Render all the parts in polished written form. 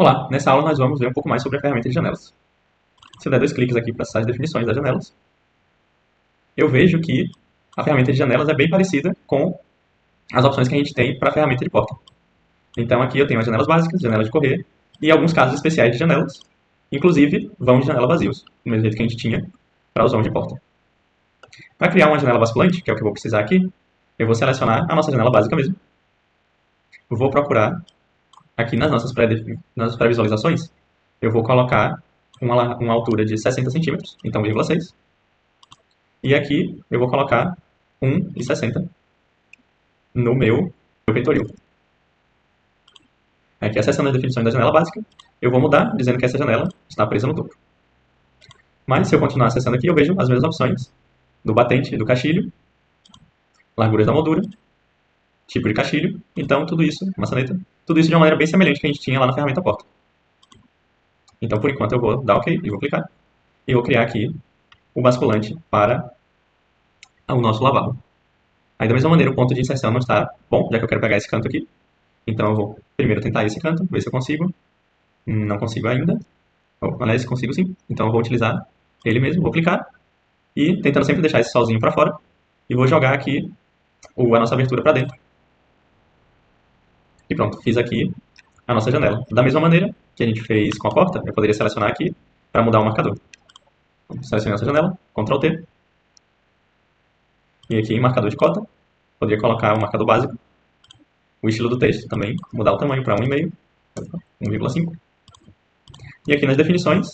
Olá, nessa aula nós vamos ver um pouco mais sobre a ferramenta de janelas. Se eu der dois cliques aqui para acessar as definições das janelas, eu vejo que a ferramenta de janelas é bem parecida com as opções que a gente tem para a ferramenta de porta. Então aqui eu tenho as janelas básicas, janela de correr, e alguns casos especiais de janelas, inclusive vão de janela vazios, do mesmo jeito que a gente tinha para os vãos de porta. Para criar uma janela basculante, que é o que eu vou precisar aqui, eu vou selecionar a nossa janela básica mesmo. Vou procurar aqui nas nossas pré-visualizações, eu vou colocar uma altura de 60 centímetros, então 1,6. E aqui eu vou colocar 1,60 no meu peitoril. Aqui, acessando as definições da janela básica, eu vou mudar, dizendo que essa janela está presa no topo. Mas, se eu continuar acessando aqui, eu vejo as mesmas opções do batente, do caixilho, larguras da moldura, tipo de caixilho, então tudo isso, maçaneta, tudo isso de uma maneira bem semelhante que a gente tinha lá na ferramenta porta. Então, por enquanto, eu vou dar OK e vou clicar. E vou criar aqui o basculante para o nosso lavabo. Aí, da mesma maneira, o ponto de inserção não está bom, já que eu quero pegar esse canto aqui. Então, eu vou primeiro tentar esse canto, ver se eu consigo. Não consigo ainda. Aliás, consigo sim. Então, eu vou utilizar ele mesmo, vou clicar. E tentando sempre deixar esse solzinho para fora. E vou jogar aqui a nossa abertura para dentro. E pronto, fiz aqui a nossa janela. Da mesma maneira que a gente fez com a porta, eu poderia selecionar aqui para mudar o marcador. Selecionei essa janela, Ctrl T. E aqui em marcador de cota, poderia colocar o marcador básico. O estilo do texto também, mudar o tamanho para 1,5, 1,5. E aqui nas definições,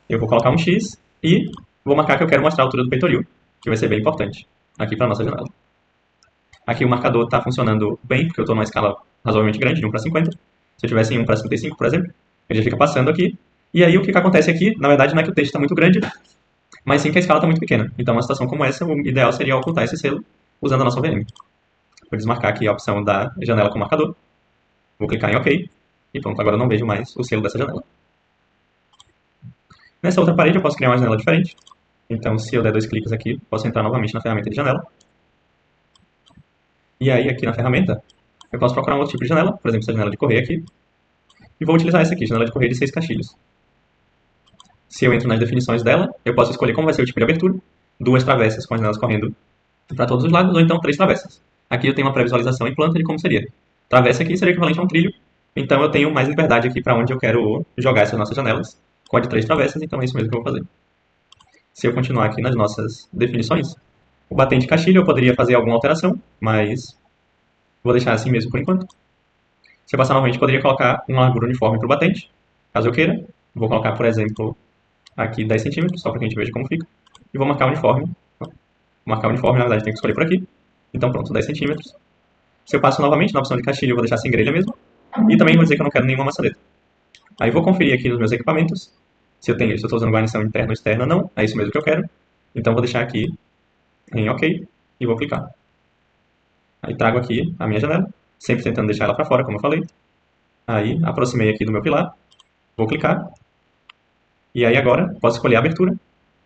eu vou colocar um X e vou marcar que eu quero mostrar a altura do peitoril, que vai ser bem importante aqui para a nossa janela. Aqui o marcador está funcionando bem, porque eu estou numa escala razoavelmente grande, de 1 para 50. Se eu tivesse em 1 para 55, por exemplo, ele já fica passando aqui. E aí o que acontece aqui, na verdade, não é que o texto está muito grande, mas sim que a escala está muito pequena. Então, uma situação como essa, o ideal seria ocultar esse selo usando a nossa OVM. Vou desmarcar aqui a opção da janela com marcador. Vou clicar em OK. E pronto, agora eu não vejo mais o selo dessa janela. Nessa outra parede eu posso criar uma janela diferente. Então, se eu der dois cliques aqui, posso entrar novamente na ferramenta de janela. E aí, aqui na ferramenta, eu posso procurar um outro tipo de janela, por exemplo, essa janela de correr aqui. E vou utilizar essa aqui, janela de correr de 6 caixilhos. Se eu entro nas definições dela, eu posso escolher como vai ser o tipo de abertura. 2 travessas com as janelas correndo para todos os lados, ou então 3 travessas. Aqui eu tenho uma pré-visualização em planta de como seria. Travessa aqui seria equivalente a um trilho, então eu tenho mais liberdade aqui para onde eu quero jogar essas nossas janelas. Com a de 3 travessas, então é isso mesmo que eu vou fazer. Se eu continuar aqui nas nossas definições, o batente caixilho eu poderia fazer alguma alteração, mas vou deixar assim mesmo por enquanto. Se eu passar novamente, poderia colocar uma largura uniforme para o batente, caso eu queira. Vou colocar, por exemplo, aqui 10 centímetros, só para que a gente veja como fica. E vou marcar o uniforme. Marcar o uniforme, na verdade, tem que escolher por aqui. Então pronto, 10 centímetros. Se eu passo novamente na opção de caixilho, eu vou deixar sem grelha mesmo. E também vou dizer que eu não quero nenhuma maçaneta. Aí vou conferir aqui nos meus equipamentos se eu estou usando guarnição interna ou externa ou não. É isso mesmo que eu quero. Então vou deixar aqui em OK e vou clicar. Aí trago aqui a minha janela, sempre tentando deixar ela para fora, como eu falei. Aí aproximei aqui do meu pilar, vou clicar. E aí agora posso escolher a abertura.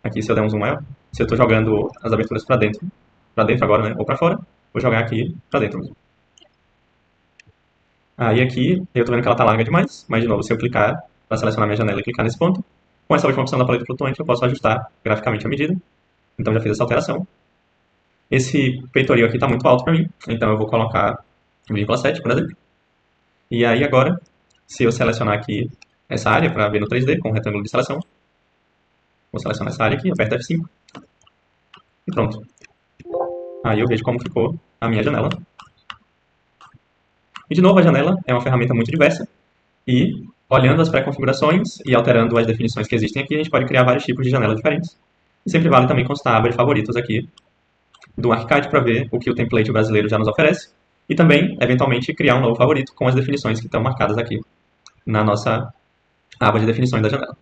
Aqui se eu der um zoom maior, se eu estou jogando as aberturas para dentro agora, né, ou para fora, vou jogar aqui para dentro mesmo. Aí aqui eu estou vendo que ela está larga demais, mas de novo, se eu clicar para selecionar minha janela e clicar nesse ponto, com essa última opção da paleta flutuante eu posso ajustar graficamente a medida. Então já fiz essa alteração. Esse peitoril aqui está muito alto para mim, então eu vou colocar 1,7, por exemplo. E aí agora, se eu selecionar aqui essa área para ver no 3D com o retângulo de seleção, vou selecionar essa área aqui, aperto F5 e pronto. Aí eu vejo como ficou a minha janela. E de novo, a janela é uma ferramenta muito diversa e olhando as pré-configurações e alterando as definições que existem aqui, a gente pode criar vários tipos de janelas diferentes. E sempre vale também constar a aba de favoritos aqui do ArchiCAD para ver o que o template brasileiro já nos oferece e também, eventualmente, criar um novo favorito com as definições que estão marcadas aqui na nossa aba de definições da janela.